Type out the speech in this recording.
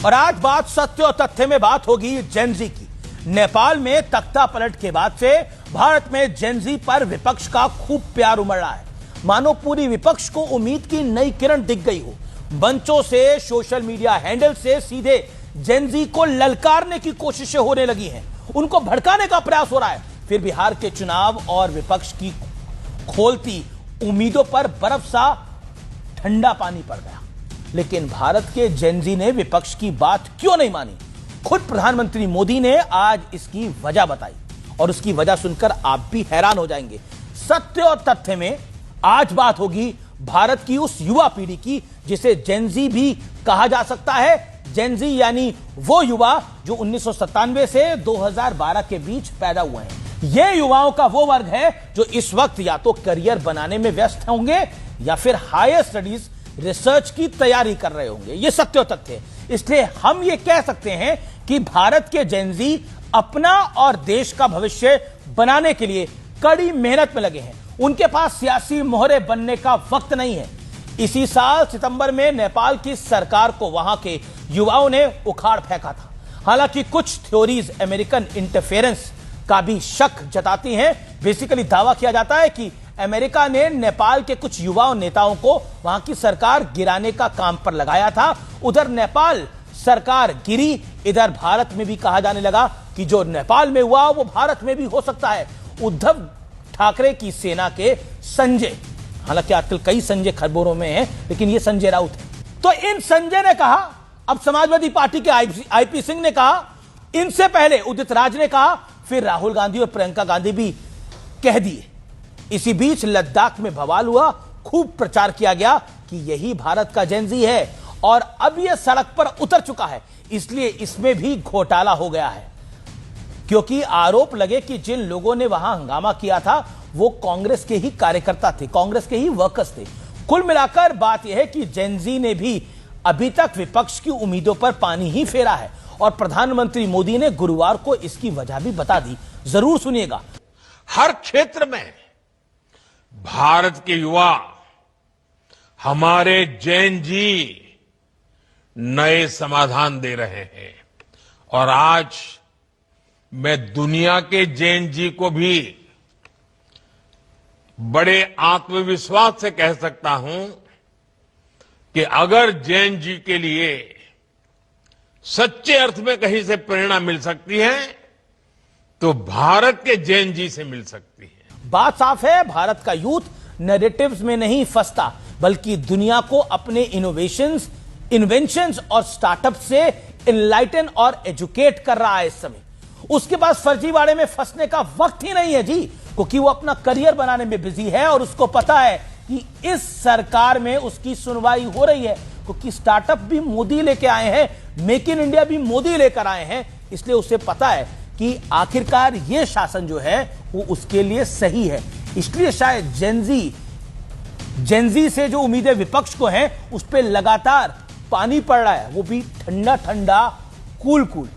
और आज बात सत्य और तथ्य में बात होगी जेनजी की। नेपाल में तख्ता पलट के बाद से भारत में जेनजी पर विपक्ष का खूब प्यार उमड़ रहा है। मानो पूरी विपक्ष को उम्मीद की नई किरण दिख गई हो। मंचों से, सोशल मीडिया हैंडल से सीधे जेनजी को ललकारने की कोशिशें होने लगी हैं, उनको भड़काने का प्रयास हो रहा है। फिर बिहार के चुनाव और विपक्ष की खोलती उम्मीदों पर बर्फ सा ठंडा पानी पड़ गया। लेकिन भारत के जेनजी ने विपक्ष की बात क्यों नहीं मानी? खुद प्रधानमंत्री मोदी ने आज इसकी वजह बताई और उसकी वजह सुनकर आप भी हैरान हो जाएंगे। सत्य और तथ्य में आज बात होगी भारत की उस युवा पीढ़ी की जिसे जेनजी भी कहा जा सकता है। जेनजी यानी वो युवा जो 1997 से 2012 के बीच पैदा हुए हैं। ये युवाओं का वो वर्ग है जो इस वक्त या तो करियर बनाने में व्यस्त होंगे या फिर हायर स्टडीज, रिसर्च की तैयारी कर रहे होंगे। ये सत्य और तथ्य है। इसलिए हम ये कह सकते हैं कि भारत के जेनजी अपना और देश का भविष्य बनाने के लिए कड़ी मेहनत में लगे हैं। उनके पास सियासी मोहरे बनने का वक्त नहीं है। इसी साल सितंबर में नेपाल की सरकार को वहां के युवाओं ने उखाड़ फेंका था। हालांकि कुछ थ्योरीज अमेरिकन इंटरफेरेंस का भी शक जताती हैं। बेसिकली दावा किया जाता है कि अमेरिका ने नेपाल के कुछ युवा नेताओं को वहां की सरकार गिराने का काम पर लगाया था। उधर नेपाल सरकार गिरी, इधर भारत में भी कहा जाने लगा कि जो नेपाल में हुआ वो भारत में भी हो सकता है। उद्धव ठाकरे की सेना के संजय, हालांकि आजकल कई संजय खबरों में हैं, लेकिन ये संजय राउत है। तो इन संजय ने कहा, अब समाजवादी पार्टी के आईपी सिंह ने कहा, इनसे पहले उदित राज ने कहा, फिर राहुल गांधी और प्रियंका गांधी भी कह दिए। इसी बीच लद्दाख में बवाल हुआ, खूब प्रचार किया गया कि यही भारत का जेनजी है और अब यह सड़क पर उतर चुका है। इसलिए इसमें भी घोटाला हो गया है, क्योंकि आरोप लगे कि जिन लोगों ने वहां हंगामा किया था वो कांग्रेस के ही कार्यकर्ता थे, कांग्रेस के ही वर्कर्स थे। कुल मिलाकर बात यह है कि जेनजी ने भी अभी तक विपक्ष की उम्मीदों पर पानी ही फेरा है और प्रधानमंत्री मोदी ने गुरुवार को इसकी वजह भी बता दी। जरूर सुनिएगा। हर क्षेत्र में भारत के युवा, हमारे जेनजी नए समाधान दे रहे हैं और आज मैं दुनिया के जेनजी को भी बड़े आत्मविश्वास से कह सकता हूं कि अगर जेनजी के लिए सच्चे अर्थ में कहीं से प्रेरणा मिल सकती है तो भारत के जेनजी से मिल सकती है। बात साफ है, भारत का यूथ नैरेटिव्स में नहीं फंसता, बल्कि दुनिया को अपने इन्वेंशंस और स्टार्टअप से इनलाइटन और एजुकेट कर रहा है। इस समय उसके पास फर्जीवाड़े में फंसने का वक्त ही नहीं है जी, क्योंकि वो अपना करियर बनाने में बिजी है और उसको पता है कि इस सरकार में उसकी सुनवाई हो रही है, क्योंकि स्टार्टअप भी मोदी लेके आए हैं, मेक इन इंडिया भी मोदी लेकर आए हैं। इसलिए उसे पता है कि आखिरकार ये शासन जो है वो उसके लिए सही है। इसलिए शायद जेनजी से जो उम्मीदें विपक्ष को हैं उस पर लगातार पानी पड़ रहा है, वो भी ठंडा ठंडा, कूल कूल।